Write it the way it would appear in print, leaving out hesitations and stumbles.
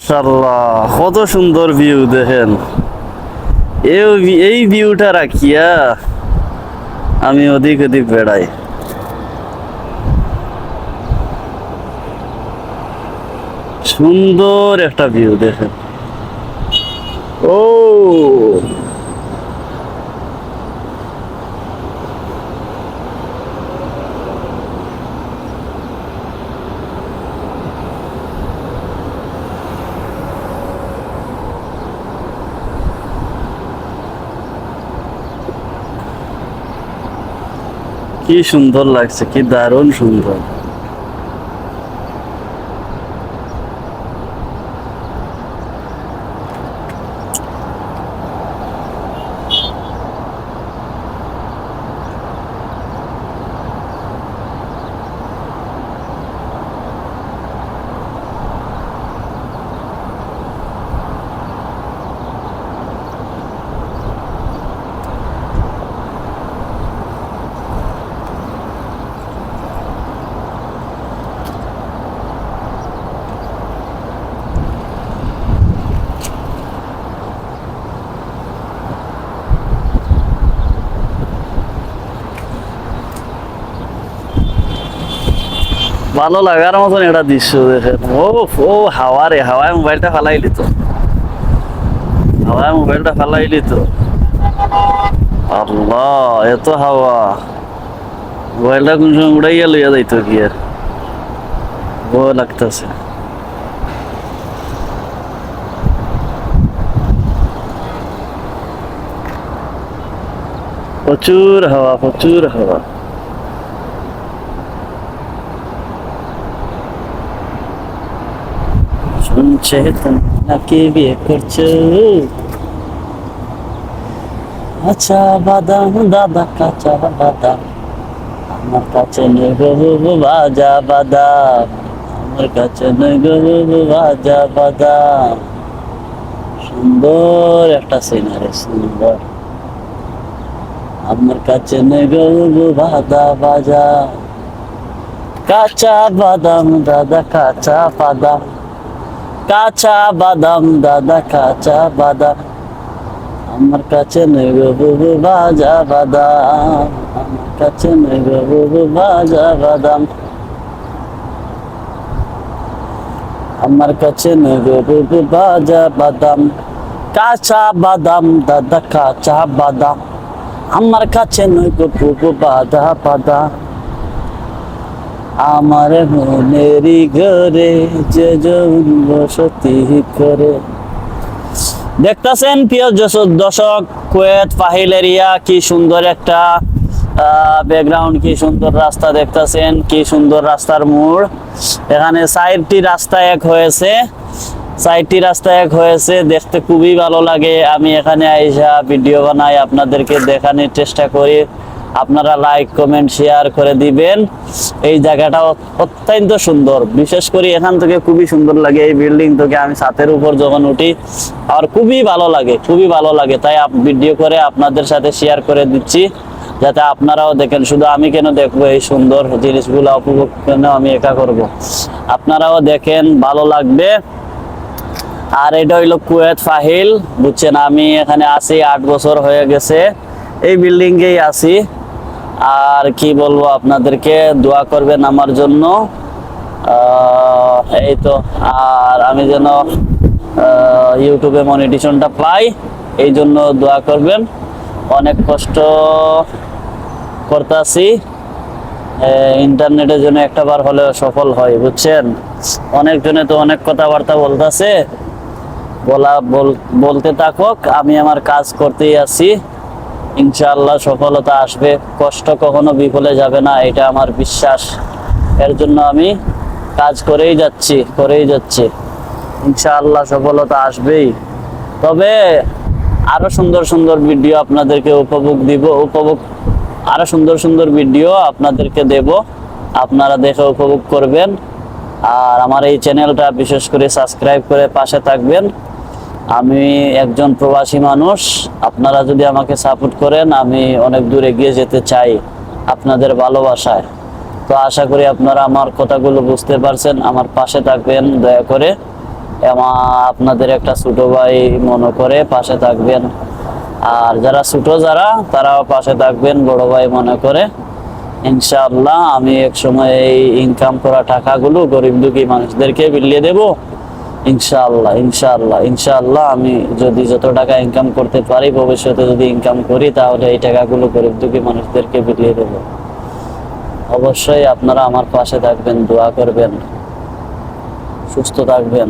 মাশাআল্লাহ, কত সুন্দর ভিউ দেখেন। এই ভিউটা রাখিয়া আমি ওদিক ওদিক বেড়াই। সুন্দর একটা ভিউ দেখেন। ও কি সুন্দর লাগছে, কি দারুণ সুন্দর। ভালো লাগার মতন একটা দৃশ্য দেখেন। ও ও হাওয়া রে, হাওয়ায় মোবাইলটা ফালাইলি তো, হাওয়ায় মোবাইলটা ফালাইলি তো। আল্লাহ, এত হাওয়া! মোবাইলটা কোন সময় উড়াইয়া লইয়া যাইতো কি আর, ভয় লাগতেছে। প্রচুর হাওয়া, প্রচুর হাওয়া। শুনছে তুমি নাকি বিয়ে করছো? আচ্ছা বাদাম দাদা, কাঁচা বাদাম আমার কাছে নেই গো বাবু, ভাজা বাদাম আমার কাছে নেই গো বাবু, ভাজা বাদাম। সুন্দর একটা সিনারি, সুন্দর। আমার কাছে নেই গো বাবু, ভাজা ভাজা কাঁচা বাদাম দাদা, কাঁচা বাদাম, কাঁচা বাদাম দাদা, কাঁচা বাদাম আমার কাছে নেই গো বাবু, ভাজা বাদাম আমার কাছে নেই গো বাবু, ভাজা বাদাম আমার কাছে নেই গো বাবু, ভাজা বাদাম। কাঁচা বাদাম দাদা, কাঁচা বাদাম আমার কাছে নেই গো বাবু, ভাজা বাদাম। আমার মনেরই ঘরে যে জন বসতি করে। দেখতেছেন প্রিয় দর্শক, কুয়েত ফাহিল এরিয়া, কি সুন্দর একটা ব্যাকগ্রাউন্ড, কি সুন্দর রাস্তা দেখতেছেন, কি সুন্দর রাস্তার মোড়। এখানে সাইডটি রাস্তা এক হয়েছে, সাইডটি রাস্তা এক হয়েছে, দেখতে খুবই ভালো লাগে। আমি এখানে আইসা ভিডিও বানাই, আপনাদেরকে দেখানোর চেষ্টা করি। আপনারা লাইক কমেন্ট শেয়ার করে দিবেন। এই জায়গাটা অত্যন্ত সুন্দর, বিশেষ করে এখান থেকে খুবই সুন্দর লাগে। এই বিল্ডিং থেকে আমি ছাদের উপর যখন উঠি আর খুবই ভালো লাগে, খুবই ভালো লাগে। তাই ভিডিও করে আপনাদের সাথে শেয়ার করে দিচ্ছি, যাতে আপনারাও দেখেন। শুধু আমি কেন দেখবো এই সুন্দর জিনিসগুলো, উপভোগ কেন আমি একা করব, আপনারাও দেখেন, ভালো লাগবে। আর এটা হইলো কুয়েত ফাহিল, বুঝছেন। আমি এখানে আছি 8 বছর হয়ে গেছে, এই বিল্ডিং এই আছি। আর কি বলবো আপনাদেরকে, দোয়া করবেন আমার জন্য। এই তো। আর আমি যেন ইউটিউবে মনিটাইজেশনটা পাই, এই জন্য দোয়া করবেন। অনেক কষ্ট করতেছি, ইন্টারনেটের জন্য একটা বার হলেও সফল হয়, বুঝছেন। অনেকজনে তো অনেক কথাবার্তা বলতেছে, বলতে থাকুক, আমি আমার কাজ করতেই আছি। ইনশাআল্লাহ সফলতা আসবে, কষ্ট কখনো বিফলে যাবে না, এটা আমার বিশ্বাস। এর জন্য আমি কাজ করেই যাচ্ছি। ইনশাআল্লাহ সফলতা আসবেই। তবে আরো সুন্দর সুন্দর ভিডিও আপনাদেরকে আরো সুন্দর সুন্দর ভিডিও আপনাদেরকে দেব, আপনারা দেখে উপভোগ করবেন। আর আমার এই চ্যানেলটা বিশেষ করে সাবস্ক্রাইব করে পাশে থাকবেন। আমি একজন প্রবাসী মানুষ, আপনারা যদি আমাকে সাপোর্ট করেন, আমি অনেক দূর এগিয়ে যেতে চাই আপনাদের ভালোবাসায়। তো আশা করি আপনারা আমার কথাগুলো বুঝতে পারছেন, আমার পাশে থাকবেন দয়া করে। আপনাদের একটা ছোট ভাই মনে করে পাশে থাকবেন, আর যারা ছোট তারাও পাশে থাকবেন বড় ভাই মনে করে। ইনশাআল্লাহ আমি এক সময় এই ইনকাম করা টাকাগুলো গরিব দুঃখী মানুষদেরকে বিলিয়ে দেব। ইনশাআল্লাহ ইনশাআল্লাহ ইনশাআল্লাহ আমি যদি যত টাকা ইনকাম করতে পারি, ভবিষ্যতে যদি ইনকাম করি, তাহলে এই টাকাগুলো গরিব দুঃখী মানুষদেরকে বিলিয়ে দেব। অবশ্যই আপনারা আমার পাশে থাকবেন, দোয়া করবেন, সুস্থ থাকবেন।